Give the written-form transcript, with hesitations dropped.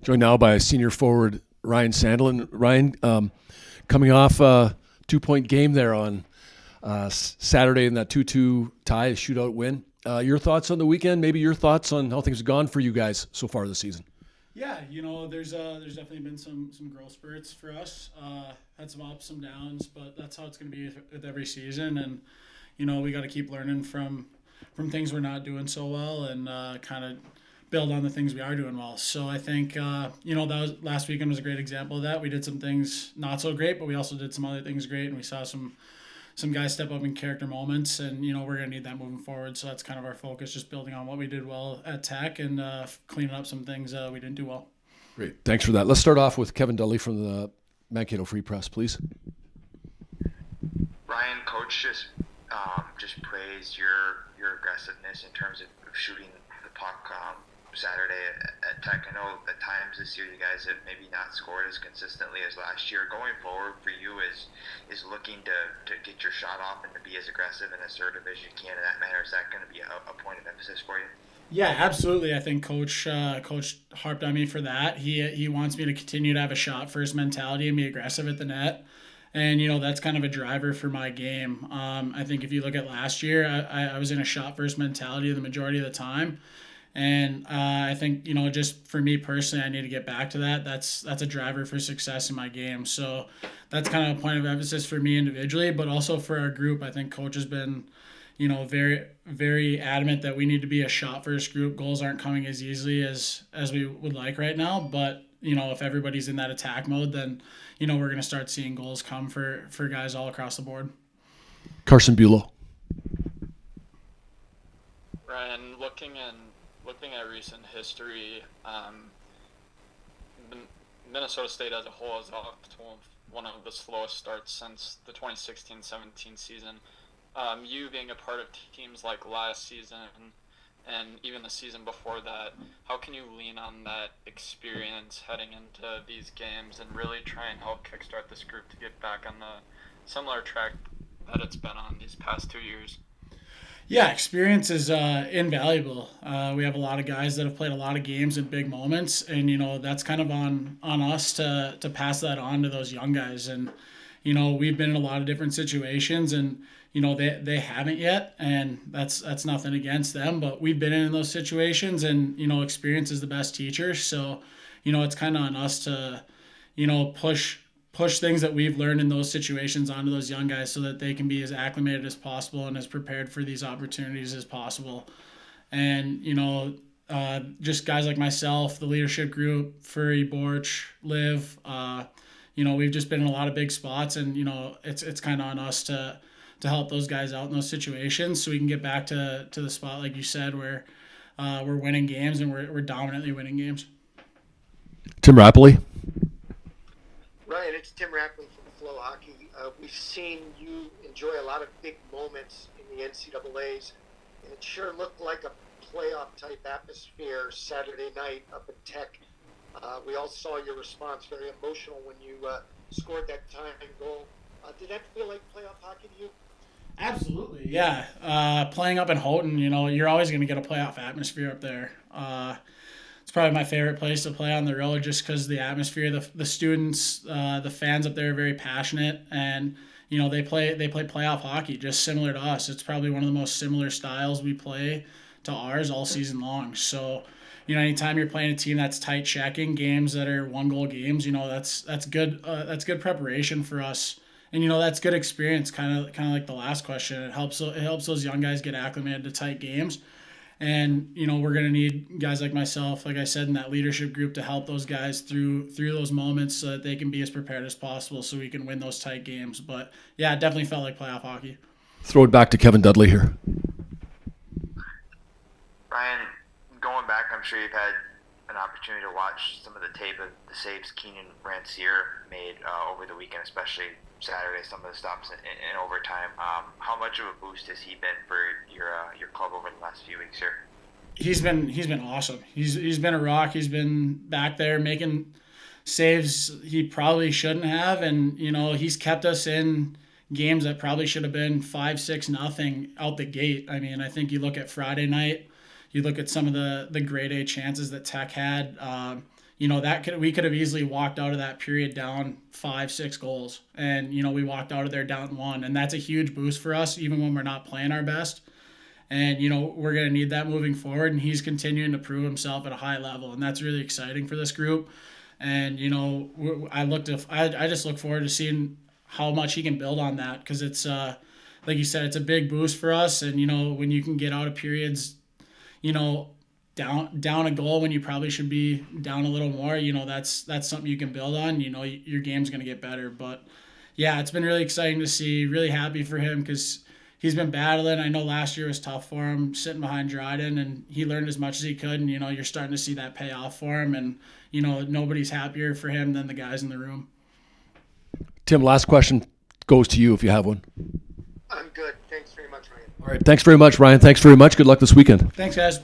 Joined now by senior forward Ryan Sandelin. Ryan, coming off a 2-point game there on Saturday in that 2-2 tie, a shootout win. Your thoughts on the weekend? Maybe your thoughts on how things have gone for you guys so far this season? Yeah, there's definitely been some growth spurts for us. Had some ups, some downs, but that's how it's going to be with every season. And we got to keep learning from things we're not doing so well, and kind of build on the things we are doing well. So I think that was last weekend was a great example of that. We did some things not so great, but we also did some other things great, and we saw some guys step up in character moments, and we're going to need that moving forward. So that's kind of our focus, just building on what we did well at Tech and cleaning up some things we didn't do well. Great. Thanks for that. Let's start off with Kevin Dudley from the Mankato Free Press, please. Ryan, coach just praised your aggressiveness in terms of shooting the puck Saturday at Tech. I know at times this year you guys have maybe not scored as consistently as last year. Going forward for you is looking to get your shot off and to be as aggressive and assertive as you can in that manner. Is that going to be a point of emphasis for you? Yeah, absolutely. I think Coach harped on me for that. He wants me to continue to have a shot first mentality and be aggressive at the net. And, that's kind of a driver for my game. I think if you look at last year, I was in a shot first mentality the majority of the time. And I think, just for me personally, I need to get back to that. That's a driver for success in my game. So that's kind of a point of emphasis for me individually, but also for our group. I think Coach has been, very, very adamant that we need to be a shot first group. Goals aren't coming as easily as we would like right now. But, if everybody's in that attack mode, then, we're going to start seeing goals come for guys all across the board. Carson Bulow. Ryan, looking at recent history, Minnesota State as a whole is off to one of the slowest starts since the 2016-17 season. You being a part of teams like last season and even the season before that, how can you lean on that experience heading into these games and really try and help kickstart this group to get back on the similar track that it's been on these past 2 years? Yeah, experience is invaluable. We have a lot of guys that have played a lot of games in big moments, and that's kind of on us to pass that on to those young guys. And we've been in a lot of different situations, and they haven't yet, and that's nothing against them, but we've been in those situations, and experience is the best teacher. So it's kind of on us to push things that we've learned in those situations onto those young guys so that they can be as acclimated as possible and as prepared for these opportunities as possible. And, just guys like myself, the leadership group, Furry, Borch, Liv, we've just been in a lot of big spots, and, it's kind of on us to help those guys out in those situations so we can get back to the spot, like you said, where we're winning games and we're dominantly winning games. Tim Rappley. Ryan, it's Tim Rapley from Flow Hockey. We've seen you enjoy a lot of big moments in the NCAAs, and it sure looked like a playoff-type atmosphere Saturday night up at Tech. We all saw your response, very emotional when you scored that tying goal. Did that feel like playoff hockey to you? Absolutely, yeah. Playing up in Houghton, you're always going to get a playoff atmosphere up there. It's probably my favorite place to play on the road just because the atmosphere, the students, the fans up there are very passionate, and they play playoff hockey just similar to us. It's probably one of the most similar styles we play to ours all season long. So anytime you're playing a team that's tight checking games that are 1-goal games, that's good. That's good preparation for us, and that's good experience. Kind of like the last question. It helps those young guys get acclimated to tight games. And, we're going to need guys like myself, like I said, in that leadership group to help those guys through those moments so that they can be as prepared as possible so we can win those tight games. But, yeah, it definitely felt like playoff hockey. Throw it back to Kevin Dudley here. Ryan, going back, I'm sure you've had an opportunity to watch some of the tape of the saves Keenan Ranciere made over the weekend, especially Saturday, some of the stops in overtime. How much of a boost has he been for your club over the last few weeks here? He's been awesome. He's been a rock. He's been back there making saves he probably shouldn't have, and he's kept us in games that probably should have been 5-6 nothing out the gate. I mean, I think you look at Friday night, you look at some of the grade A chances that Tech had. We could have easily walked out of that period down 5-6 goals, and we walked out of there down 1, and that's a huge boost for us even when we're not playing our best. And we're going to need that moving forward, and he's continuing to prove himself at a high level, and that's really exciting for this group. And I just look forward to seeing how much he can build on that, because it's like you said, it's a big boost for us. And when you can get out of periods down a goal when you probably should be down a little more, that's something you can build on. Your game's going to get better. But yeah, it's been really exciting to see. Really happy for him, because he's been battling. I know last year was tough for him, sitting behind Dryden, and he learned as much as he could. And you're starting to see that pay off for him. And nobody's happier for him than the guys in the room. Tim, last question goes to you if you have one. I'm good. Thanks very much, Ryan. All right. Thanks very much, Ryan. Thanks very much. Good luck this weekend. Thanks, guys.